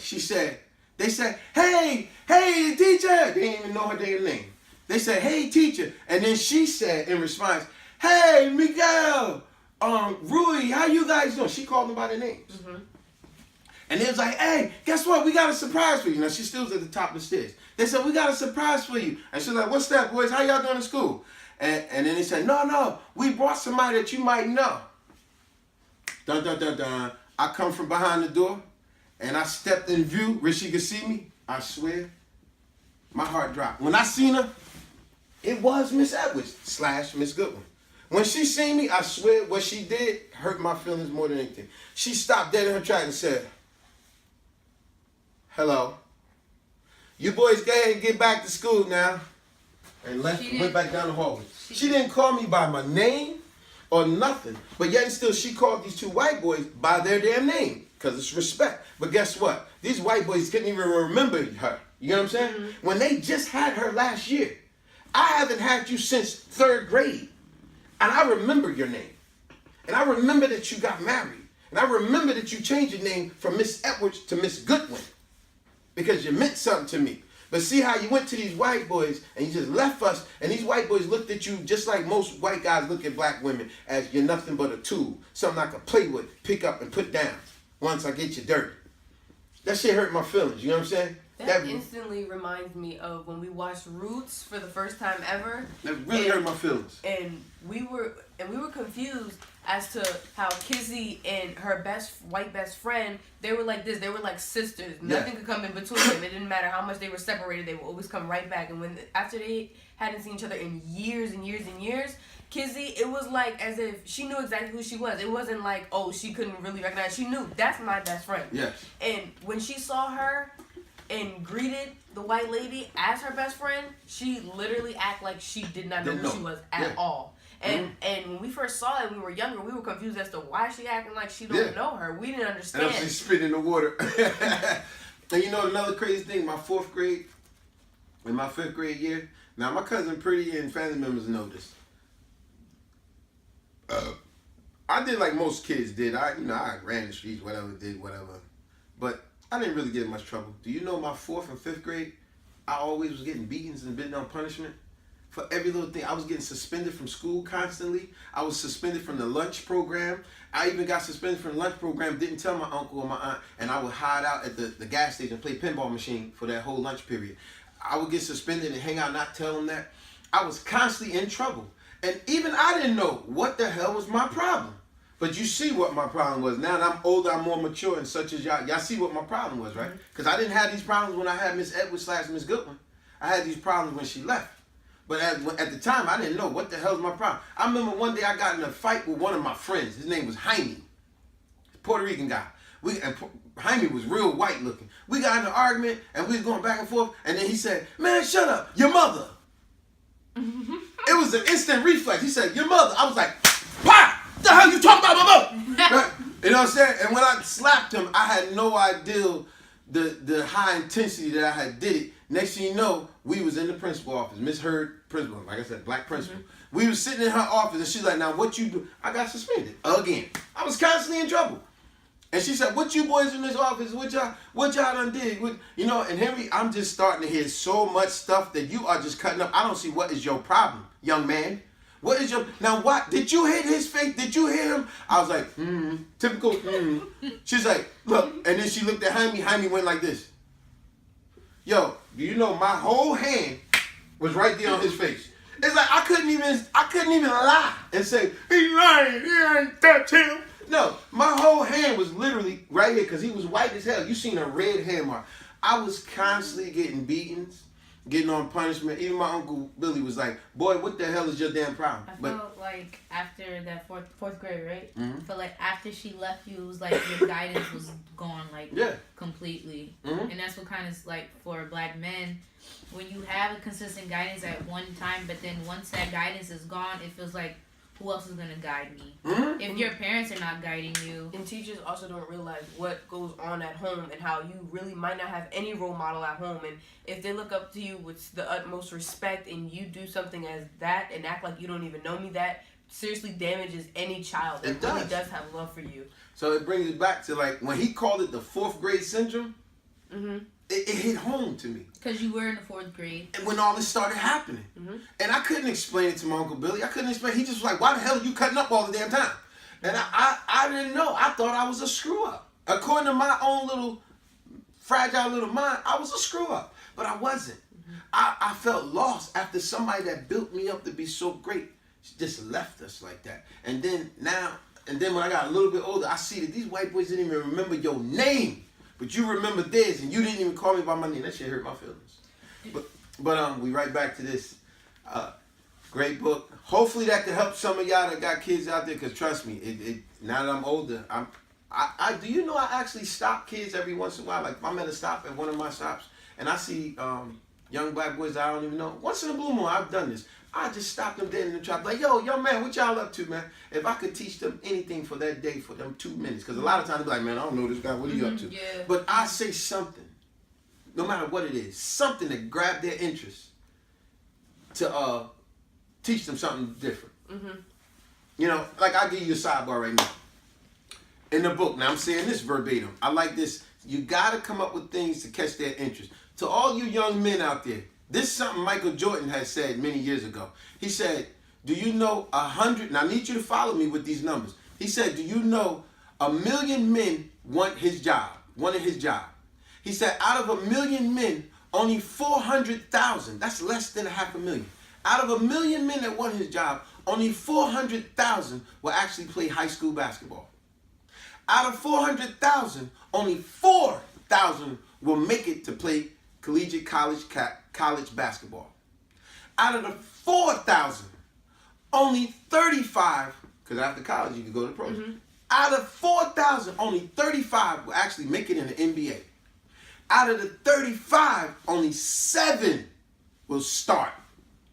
they said, hey, teacher. They didn't even know her damn name. They said, hey, teacher. And then she said in response, hey, Miguel, Rui, how you guys doing? She called them by their names. And they was like, hey, guess what? We got a surprise for you. Now, she still was at the top of the stairs. They said, we got a surprise for you. And she was like, what's that, boys? How y'all doing in school? And then they said, no, we brought somebody that you might know. Dun, dun, dun, dun. I come from behind the door, and I stepped in view where she could see me. I swear, my heart dropped. When I seen her, it was Miss Edwards / Miss Goodwin. When she seen me, I swear what she did hurt my feelings more than anything. She stopped dead in her track and said, hello. You boys go ahead and get back to school now. And went back down the hallway. She didn't call me by my name or nothing. But yet and still, she called these 2 white boys by their damn name. Because it's respect. But guess what? These white boys couldn't even remember her. You know what I'm saying? When they just had her last year. I haven't had you since 3rd grade. And I remember your name. And I remember that you got married. And I remember that you changed your name from Miss Edwards to Miss Goodwin. Because you meant something to me. But see how you went to these white boys and you just left us, and these white boys looked at you just like most white guys look at black women, as you're nothing but a tool, something I can play with, pick up and put down once I get you dirty. That shit hurt my feelings, you know what I'm saying? That instantly reminds me of when we watched Roots for the first time ever. That really hurt my feelings. And we were confused as to how Kizzy and her white best friend, they were like this. They were like sisters. Nothing could come in between them. It didn't matter how much they were separated. They would always come right back. And when after they hadn't seen each other in years and years and years, Kizzy, it was like as if she knew exactly who she was. It wasn't like, oh, she couldn't really recognize. She knew, that's my best friend. Yes. And when she saw her and greeted the white lady as her best friend, she literally acted like she did not know who she was at all. And when we first saw it, when we were younger, we were confused as to why she acting like she don't know her. We didn't understand. And she's spit in the water. And you know another crazy thing, my 4th grade, in my 5th grade year, now my cousin Pretty and family members know this. I did like most kids did. I ran the streets, did whatever. But I didn't really get in much trouble. Do you know my 4th and 5th grade, I always was getting beatings and bitten on punishment? For every little thing. I was getting suspended from school constantly. I was suspended from the lunch program. I even got suspended from the lunch program, didn't tell my uncle or my aunt, and I would hide out at the gas station and play pinball machine for that whole lunch period. I would get suspended and hang out, not tell them that. I was constantly in trouble. And even I didn't know what the hell was my problem. But you see what my problem was. Now that I'm older, I'm more mature, and such as y'all see what my problem was, right? Because I didn't have these problems when I had Miss Edwards / Miss Goodwin. I had these problems when she left. But at the time, I didn't know what the hell's my problem. I remember one day I got in a fight with one of my friends. His name was Jaime, Puerto Rican guy. Jaime was real white looking. We got in an argument, and we was going back and forth, and then he said, "Man, shut up, your mother." It was an instant reflex. He said, "Your mother." I was like, "Why? The hell you talking about my mother?" Right? You know what I'm saying? And when I slapped him, I had no idea the high intensity that I had did it. Next thing you know, we was in the principal office. Miss Heard, principal, like I said, black principal. We was sitting in her office, and she's like, "Now what you do?" I got suspended again. I was constantly in trouble. And she said, "What you boys in this office? What y'all done did?" And Henry, I'm just starting to hear so much stuff that you are just cutting up. I don't see what is your problem, young man. What is your... Now, what? Did you hit his face? Did you hit him? I was like, typical, She's like, "Look." And then she looked at Jaime. Jaime went like this. Yo, do you know my whole hand was right there on his face? It's like I couldn't even lie and say, "He's lying, he ain't touch him." No, my whole hand was literally right here because he was white as hell. You seen a red hand mark. I was constantly getting beatings, getting on punishment. Even my Uncle Billy was like, "Boy, what the hell is your damn problem?" I felt like after that fourth grade, right? Mm-hmm. I felt like after she left you, it was like your guidance was gone, like completely. Mm-hmm. And that's what kind of like for black men, when you have a consistent guidance at one time, but then once that guidance is gone, it feels like, who else is gonna guide me? Mm-hmm. If your parents are not guiding you. And teachers also don't realize what goes on at home and how you really might not have any role model at home. And if they look up to you with the utmost respect and you do something as that and act like you don't even know me, that seriously damages any child that really does have love for you. So it brings it back to like when he called it the 4th grade syndrome, it hit home to me. Because you were in the 4th grade. And when all this started happening. And I couldn't explain it to my Uncle Billy. I couldn't explain. He just was like, "Why the hell are you cutting up all the damn time?" And I didn't know. I thought I was a screw up. According to my own little fragile little mind, I was a screw up. But I wasn't. I felt lost after somebody that built me up to be so great just left us like that. And then when I got a little bit older, I see that these white boys didn't even remember your name. But you remember theirs, and you didn't even call me by my name. That shit hurt my feelings. But we right back to this great book. Hopefully that could help some of y'all that got kids out there. Cause trust me, now that I'm older, I do you know I actually stop kids every once in a while. Like if I'm at a stop at one of my stops, and I see young black boys that I don't even know. Once in a blue moon, I've done this. I just stop them dead in the trap. Like, "Yo, young man, what y'all up to, man?" If I could teach them anything for that day, for them 2 minutes. Because a lot of times they be like, "Man, I don't know this guy. What are you up to?" Yeah. But I say something, no matter what it is, something to grab their interest, to teach them something different. You know, like I'll give you a sidebar right now. In the book, now I'm saying this verbatim. I like this. You got to come up with things to catch their interest. to all you young men out there, this is something Michael Jordan had said many years ago. He said, do you know 100, now I need you to follow me with these numbers. He said, do you know 1 million men wanted his job? He said, out of 1 million men, only 400,000, that's less than 500,000. Out of 1 million men that want his job, only 400,000 will actually play high school basketball. Out of 400,000, only 4,000 will make it to play collegiate college basketball. Out of the 4,000, only 35, because after college you can go to pros. Out of 4,000, only 35 will actually make it in the NBA. Out of the 35, only 7 will start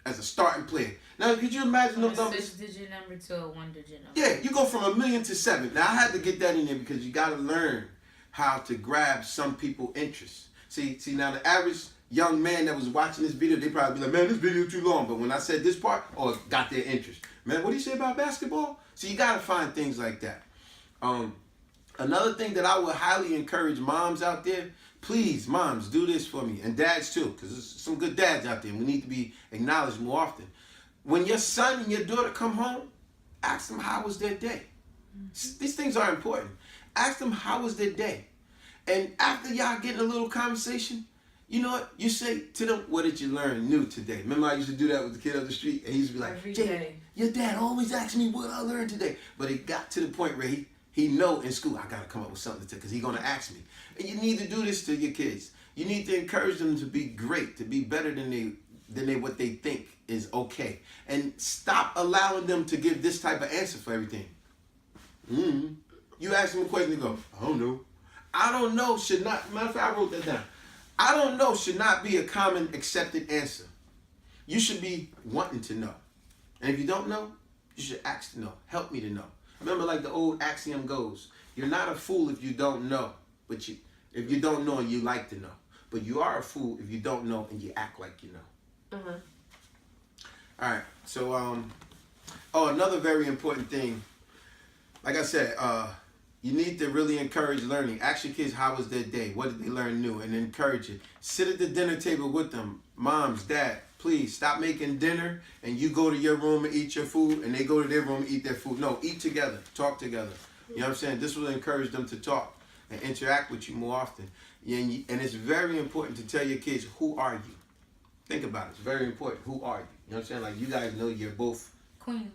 as a starting player. Now, could you imagine those numbers? 6-digit number to a 1-digit number. Yeah, you go from 1 million to 7. Now, I had to get that in there because you got to learn how to grab some people's interest. See, now the average young man that was watching this video, they probably be like, man, this video too long. But when I said this part, oh, it got their interest. Man, what do you say about basketball? So you got to find things like that. Another thing that I would highly encourage moms out there, please, moms, do this for me. And dads too, because there's some good dads out there. And we need to be acknowledged more often. When your son and your daughter come home, ask them how was their day. These things are important. Ask them how was their day. And after y'all get in a little conversation, you know what? You say to them, what did you learn new today? Remember I used to do that with the kid up the street? And he used to be like, Every Jay, day. your dad always asks me what I learned today. But it got to the point where he know in school, I got to come up with something to because he's going to ask me. And you need to do this to your kids. You need to encourage them to be great, to be better than what they think is okay. And stop allowing them to give this type of answer for everything. You ask them a question, they go, I don't know. I don't know should not, matter of fact, I wrote that down. I don't know should not be a common accepted answer. You should be wanting to know. And if you don't know, you should ask to know. Help me to know. Remember, like the old axiom goes, you're not a fool if you don't know, but if you don't know and you like to know. But you are a fool if you don't know and you act like you know. All right, so, another very important thing, like I said, you need to really encourage learning. Ask your kids how was their day, what did they learn new, and encourage it. Sit at the dinner table with them. Moms, dad, please stop making dinner and you go to your room and eat your food and they go to their room and eat their food. No, eat together, talk together. You know what I'm saying? This will encourage them to talk and interact with you more often. And it's very important to tell your kids, who are you? Think about it. It's very important. Who are you? You know what I'm saying? Like, you guys know you're both Queens.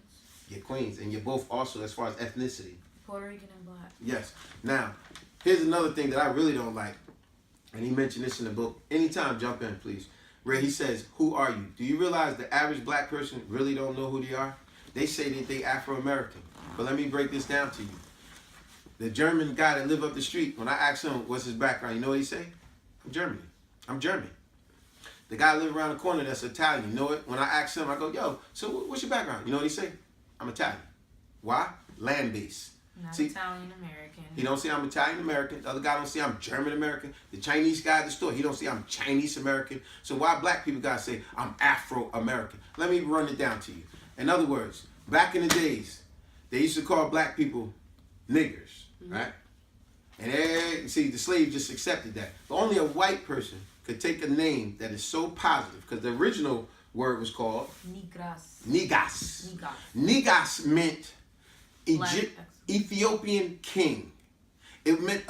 You're queens. And you're both also, as far as ethnicity. Puerto Rican and black. Yes. Now, here's another thing that I really don't like. And he mentioned this in the book. Anytime, jump in, please. Where he says, who are you? Do you realize the average black person really don't know who they are? They say that they Afro-American. But let me break this down to you. The German guy that lived up the street, when I asked him what's his background, you know what he say? I'm German. The guy living around the corner that's Italian, you know it? When I asked him, I go, yo, so what's your background? You know what he say? I'm Italian. Why? Land-based. Not See, Italian American. he don't say I'm Italian American. The other guy don't say I'm German American. The Chinese guy at the store, he don't say I'm Chinese American. So why black people gotta say I'm Afro American? Let me run it down to you. In other words, back in the days, they used to call black people niggers, right? And see, the slaves just accepted that. But only a white person could take a name that is so positive, because the original word was called Negas. Negas meant Ethiopian king. It meant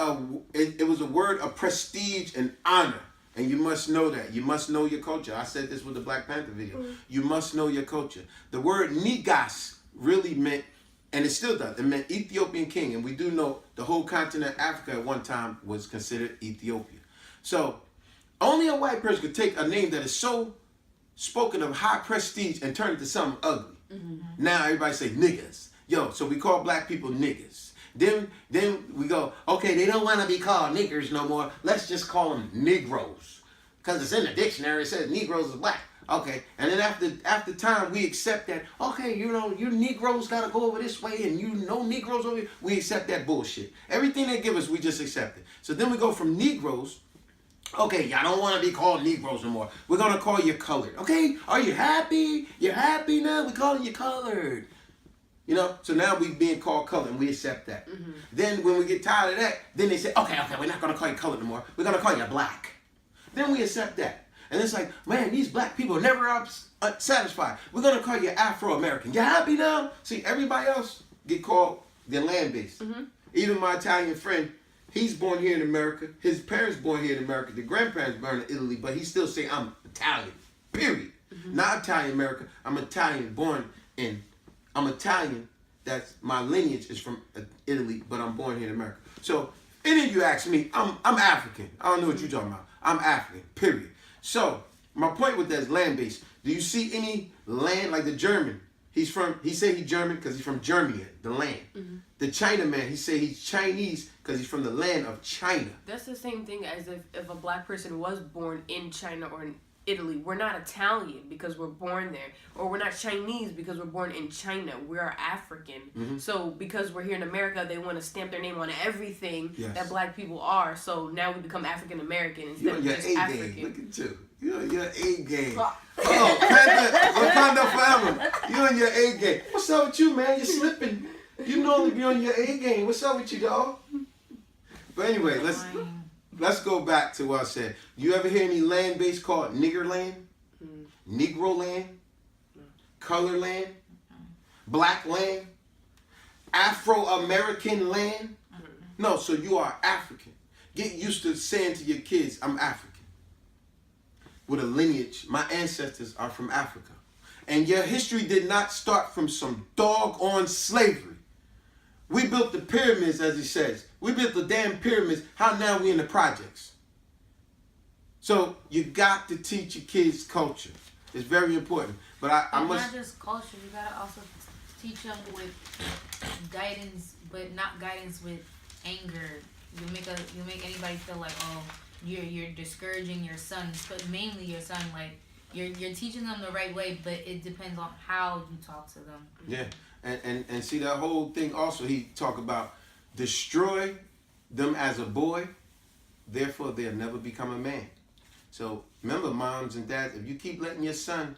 it was a word of prestige and honor. And you must know that. You must know your culture. I said this with the Black Panther video. You must know your culture. The word Negas really meant, and it still does, it meant Ethiopian king. And we do know the whole continent of Africa at one time was considered Ethiopia. So only a white person could take a name that is so spoken of high prestige and turn it to something ugly. Now everybody say niggas. Yo, so we call black people niggas. Then we go, okay, they don't want to be called niggers no more. Let's just call them Negroes. Because it's in the dictionary, it says Negroes is black. Okay, and then after time, we accept that, okay, you know, you Negroes got to go over this way, and you know Negroes over here. We accept that bullshit. Everything they give us, we just accept it. So then we go from Negroes, okay, y'all don't want to be called Negroes no more. We're going to call you colored. Okay, are you happy? You're happy now? We're calling you colored. You know, so now we being called colored, and we accept that. Then when we get tired of that, then they say, okay, we're not going to call you colored no more. We're going to call you black. then we accept that. And it's like, man, these black people are never satisfied. We're going to call you Afro-American. You happy now? See, everybody else get called the land-based. Even my Italian friend, he's born here in America. His parents born here in America. The grandparents born in Italy, but he still say, I'm Italian, period. Not Italian America. I'm Italian, I'm Italian. That's my lineage is from Italy, but I'm born here in America. So, any of you ask me, I'm African. I don't know what you're talking about. I'm African, period. So, my point with that is land-based. Do you see any land, like the German? He say he's German because he's from Germany, the land. The Chinaman, he say he's Chinese because he's from the land of China. That's the same thing as if a black person was born in China or in Italy. We're not Italian because we're born there. Or we're not Chinese because we're born in China. We are African. So because we're here in America, they want to stamp their name on everything that black people are. So now we become African American instead of just African. Game. Look at you. You're on your A game. Wakanda forever. You're on your A game. What's up with you, man? You're slipping. You normally be on your A game. What's up with you, dog? But anyway, let's go back to what I said. You ever hear any land-based called nigger land? Negro land? Color land? Black land? Afro-American land? No, so you are African. Get used to saying to your kids, I'm African. With a lineage, my ancestors are from Africa. And your history did not start from some doggone slavery. We built the pyramids, as he says. We built the damn pyramids. How now we in the projects? So you got to teach your kids culture. It's very important. But I must... Not just culture. You got to also teach them with guidance, but not guidance with anger. You make anybody feel like, oh, you're discouraging your sons, but mainly your son, like you're teaching them the right way, but it depends on how you talk to them. Yeah, and see that whole thing also, he talk about destroy them as a boy, therefore they'll never become a man. So remember, moms and dads, if you keep letting your son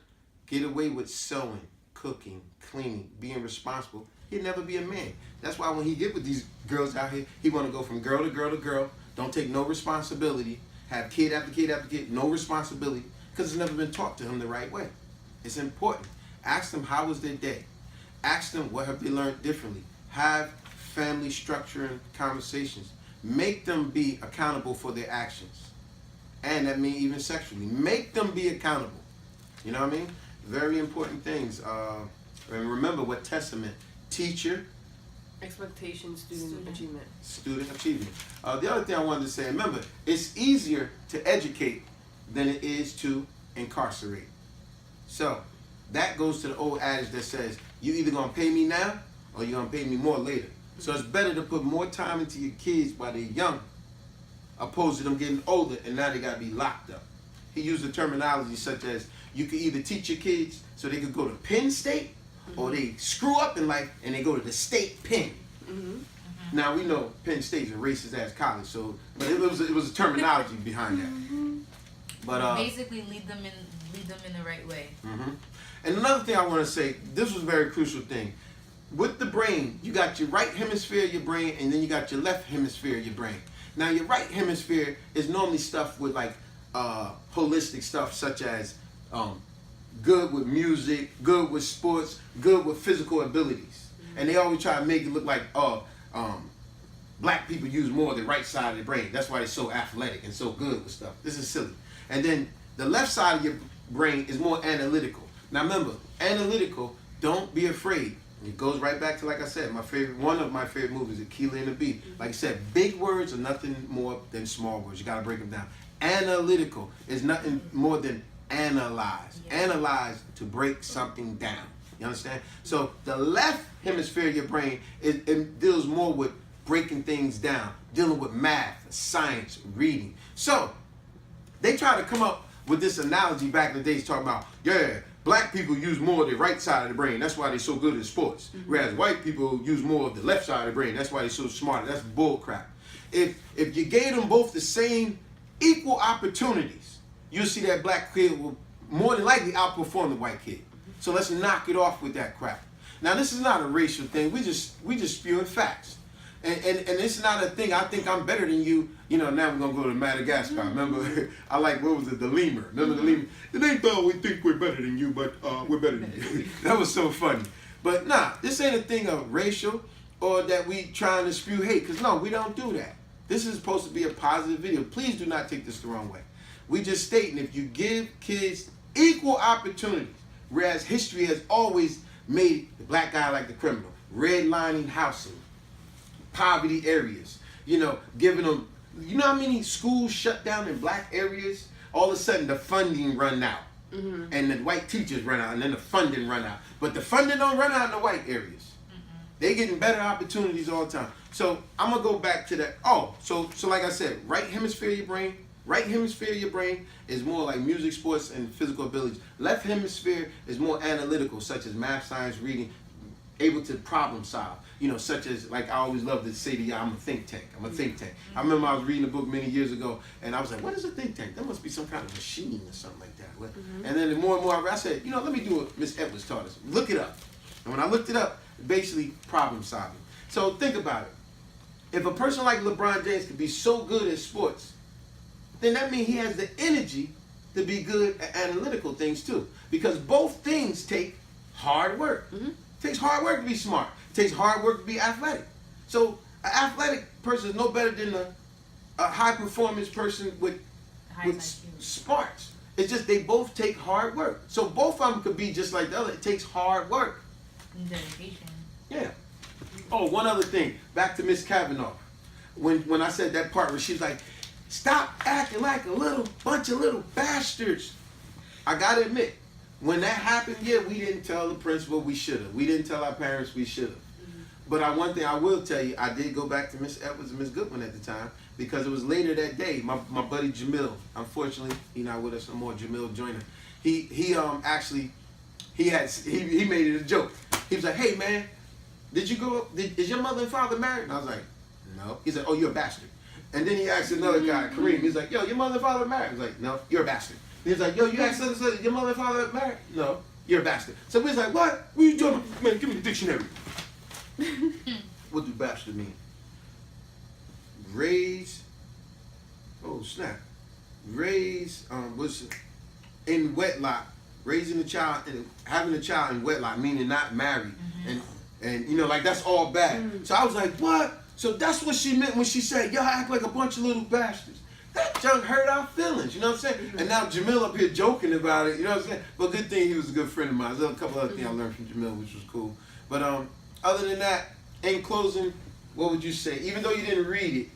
get away with sewing, cooking, cleaning, being responsible, he'll never be a man. That's why when he get with these girls out here, he want to go from girl to girl to girl. Don't take no responsibility. Have kid after kid after kid, no responsibility, because it's never been taught to him the right way. It's important. Ask them how was their day. Ask them what have they learned differently. Have family structuring conversations. Make them be accountable for their actions. And that means even sexually. Make them be accountable. You know what I mean? Very important things. And remember what testament. Teacher, expectation, student achievement. Student achievement. The other thing I wanted to say, remember, it's easier to educate than it is to incarcerate. So that goes to the old adage that says, you either gonna pay me now or you're gonna pay me more later. So it's better to put more time into your kids while they're young, opposed to them getting older and now they gotta be locked up. He used the terminology such as, you could either teach your kids so they could go to Penn State, or they screw up in life and they go to the state pen. Now we know Penn State's a racist ass college, so but it was a terminology behind that. But basically lead them in the right way. And another thing I want to say, this was a very crucial thing. With the brain, you got your right hemisphere of your brain, and then you got your left hemisphere of your brain. Now your right hemisphere is normally stuff with like holistic stuff such as good with music, good with sports, good with physical abilities. And they always try to make it look like, black people use more of the right side of the brain. That's why they're so athletic and so good with stuff. This is silly. And then the left side of your brain is more analytical. Now remember, analytical, don't be afraid. It goes right back to, like I said, one of my favorite movies, Akeelah and the Bee. Like I said, big words are nothing more than small words. You got to break them down. Analytical is nothing more than analyze. Analyze to break something down. You understand? So the left hemisphere of your brain, it deals more with breaking things down, dealing with math, science, reading. So they try to come up with this analogy back in the days talking about, black people use more of the right side of the brain. That's why they're so good at sports. Whereas white people use more of the left side of the brain. That's why they're so smart. That's bull crap. If you gave them both the same equal opportunities, you'll see that black kid will more than likely outperform the white kid. So let's knock it off with that crap. Now this is not a racial thing. We just spewing facts. And it's not a thing. I think I'm better than you. You know, now we're gonna go to Madagascar. Remember, I like, what was it, the lemur? Remember the lemur? It ain't though we think we're better than you, but we're better than you. That was so funny. But nah, this ain't a thing of racial or that we trying to spew hate. Cause no, we don't do that. This is supposed to be a positive video. Please do not take this the wrong way. We just stating if you give kids equal opportunities, whereas history has always made the black guy like the criminal, redlining housing, poverty areas, you know, giving them, you know how many schools shut down in black areas? All of a sudden the funding run out. And the white teachers run out, and then the funding run out. But the funding don't run out in the white areas. They getting better opportunities all the time. So I'm gonna go back to that. Oh, so like I said, right hemisphere of your brain is more like music, sports, and physical abilities. Left hemisphere is more analytical, such as math, science, reading, able to problem solve. You know, such as, like I always love to say to you, I'm a think tank. I remember I was reading a book many years ago, and I was like, what is a think tank? That must be some kind of machine or something like that. And then the more and more I said, you know, let me do what Miss Edwards taught us. Look it up. And when I looked it up, basically problem solving. So think about it. If a person like LeBron James could be so good at sports, then that means he has the energy to be good at analytical things too. Because both things take hard work. It takes hard work to be smart. It takes hard work to be athletic. So an athletic person is no better than a high performance person with smarts. It's just they both take hard work. So both of them could be just like the other. It takes hard work. Dedication. Yeah. Oh, one other thing. Back to Miss Kavanaugh. When I said that part where she was like, stop acting like a little bunch of little bastards. I gotta admit, when that happened, yeah, we didn't tell the principal we should have. We didn't tell our parents we should have. But one thing I will tell you, I did go back to Miss Edwards and Miss Goodwin at the time because it was later that day. My buddy Jamil, unfortunately, he's not with us no more. Jamil Joyner. He actually he made it a joke. He was like, hey man, is your mother and father married? And I was like, no. He said, oh, you're a bastard. And then he asked another guy, Kareem. He's like, yo, your mother and father married? I was like, no, you're a bastard. And he's like, yo, you asked your mother and father married? No, you're a bastard. So we was like, what? What are you doing? Man, give me the dictionary. What do bastard mean? Raise, oh snap. Raise, what's it? In wedlock, raising a child and having a child in wedlock, meaning not married. And you know, like that's all bad. So I was like, what? So that's what she meant when she said, y'all act like a bunch of little bastards. That junk hurt our feelings, you know what I'm saying? And now Jamil up here joking about it, you know what I'm saying? But good thing he was a good friend of mine. There's a couple other things I learned from Jamil, which was cool. But other than that, in closing, what would you say? Even though you didn't read it,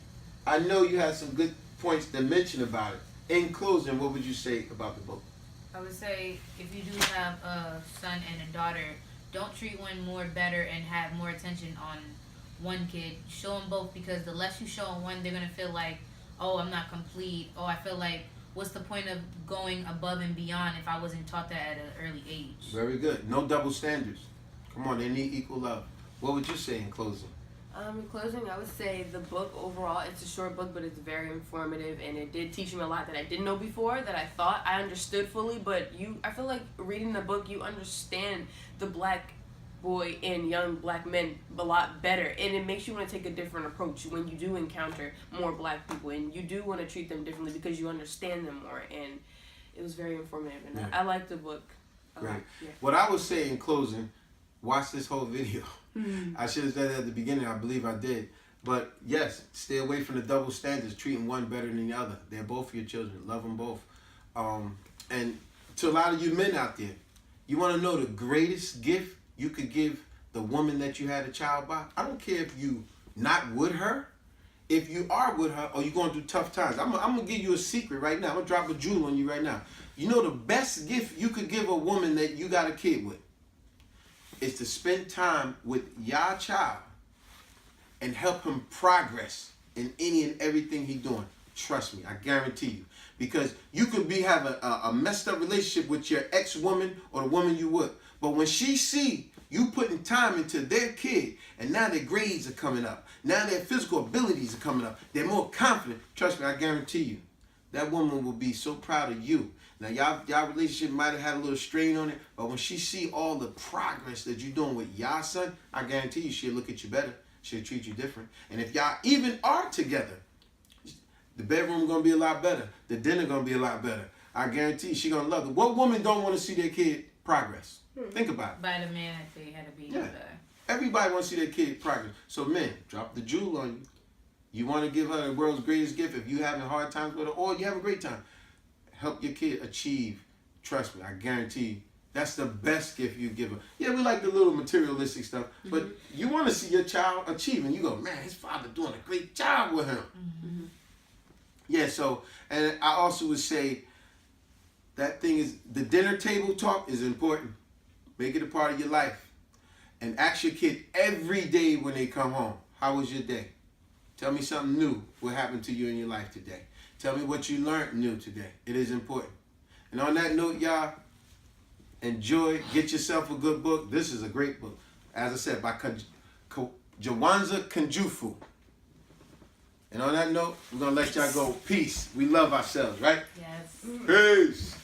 I know you had some good points to mention about it. In closing, what would you say about the book? I would say if you do have a son and a daughter, don't treat one more better and have more attention on one kid. Show them both, because the less you show them one, they're going to feel like, oh, I'm not complete. Oh, I feel like, what's the point of going above and beyond if I wasn't taught that at an early age? Very good. No double standards. Come on, they need equal love. What would you say in closing? In closing, I would say the book overall, it's a short book, but it's very informative, and it did teach me a lot that I didn't know before, that I thought I understood fully, but I feel like reading the book, you understand the black boy and young black men a lot better, and it makes you want to take a different approach when you do encounter more black people, and you do want to treat them differently because you understand them more, and it was very informative, and Yeah. I liked the book a lot. Great. Yeah. What I would say in closing, watch this whole video. I should have said that at the beginning. I believe I did. But yes, stay away from the double standards, treating one better than the other. They're both your children. Love them both. And to a lot of you men out there, you want to know the greatest gift you could give the woman that you had a child by? I don't care if you not with her. If you are with her or you're going through tough times, I'm going to give you a secret right now. I'm going to drop a jewel on you right now. You know the best gift you could give a woman that you got a kid with is to spend time with your child and help him progress in any and everything he's doing. Trust me, I guarantee you. Because you could have a messed up relationship with your ex-woman or the woman you with. But when she see you putting time into their kid, and now their grades are coming up, now their physical abilities are coming up, they're more confident, trust me, I guarantee you, that woman will be so proud of you. Now, y'all relationship might have had a little strain on it, but when she see all the progress that you're doing with y'all son, I guarantee you she'll look at you better. she'll treat you different. And if y'all even are together, the bedroom gonna be a lot better. The dinner gonna be a lot better. I guarantee she gonna love it. What woman don't want to see their kid progress? Think about it. By the man that they had to be. Yeah. Everybody want to see their kid progress. So men, drop the jewel on you. You want to give her the world's greatest gift if you having hard times with her, or you have a great time. Help your kid achieve. Trust me, I guarantee you, that's the best gift you give her. Yeah, we like the little materialistic stuff, but you want to see your child achieve, and you go, man, his father doing a great job with him. Yeah, so, and I also would say that thing is, the dinner table talk is important. Make it a part of your life. And ask your kid every day when they come home, how was your day? Tell me something new. What happened to you in your life today? Tell me what you learned new today. It is important. And on that note, y'all, enjoy. Get yourself a good book. This is a great book. As I said, by Jawanza Kunjufu. And on that note, we're going to let y'all go. Peace. We love ourselves, right? Yes. Peace.